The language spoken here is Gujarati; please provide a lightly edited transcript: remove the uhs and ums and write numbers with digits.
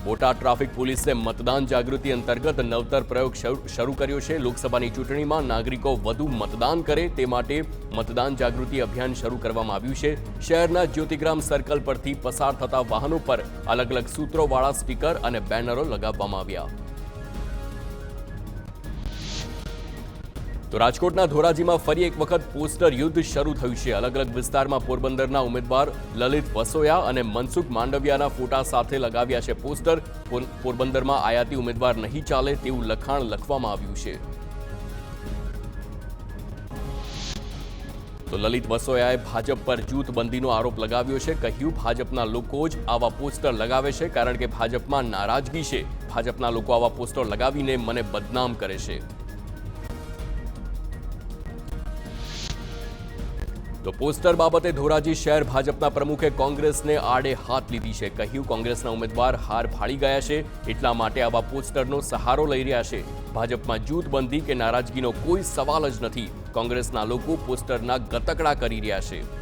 બોટાદ ટ્રાફિક પોલીસે મતદાન જાગૃતિ અંતર્ગત નવતર પ્રયોગ શરૂ કર્યો છે। લોકસભાની ચૂંટણીમાં નાગરિકો વધુ મતદાન કરે તે માટે મતદાન જાગૃતિ અભિયાન શરૂ કરવામાં આવ્યું છે। શહેરના જ્યોતિગ્રામ સર્કલ પરથી પસાર થતા વાહનો પર અલગ અલગ સૂત્રોવાળા સ્ટીકર અને બેનરો લગાવવામાં આવ્યા। તો રાજકોટના ધોરાજીમાં ફરી એક વખત પોસ્ટર યુદ્ધ શરૂ થયું છે। અલગ અલગ વિસ્તારમાં પોરબંદરના ઉમેદવાર લલિત વસોયા અને મનસુખ માંડવિયાના ફોટા સાથે લગાવ્યા છે પોસ્ટર। પોરબંદરમાં આયાતી ઉમેદવાર નહીં ચાલે તેવું લખાણ લખવામાં આવ્યું છે। તો લલિત વસોયાએ ભાજપ પર જૂથબંધીનો આરોપ લગાવ્યો છે। કહ્યું, ભાજપના લોકો જ આવા પોસ્ટર લગાવે છે કારણ કે ભાજપમાં નારાજગી છે। ભાજપના લોકો આવા પોસ્ટર લગાવીને મને બદનામ કરે છે। તો પોસ્ટર બાબતે ધોરાજી શહેર ભાજપના પ્રમુખે કોંગ્રેસને આડે હાથ લીધી છે। કહ્યું, કોંગ્રેસના ઉમેદવાર હાર ભાળી ગયા છે એટલા માટે આવા પોસ્ટરનો સહારો લઈ રહ્યા છે। ભાજપમાં જૂથબંધી કે નારાજગીનો કોઈ સવાલ જ નથી। કોંગ્રેસના લોકો પોસ્ટરના ગતકડા કરી રહ્યા છે।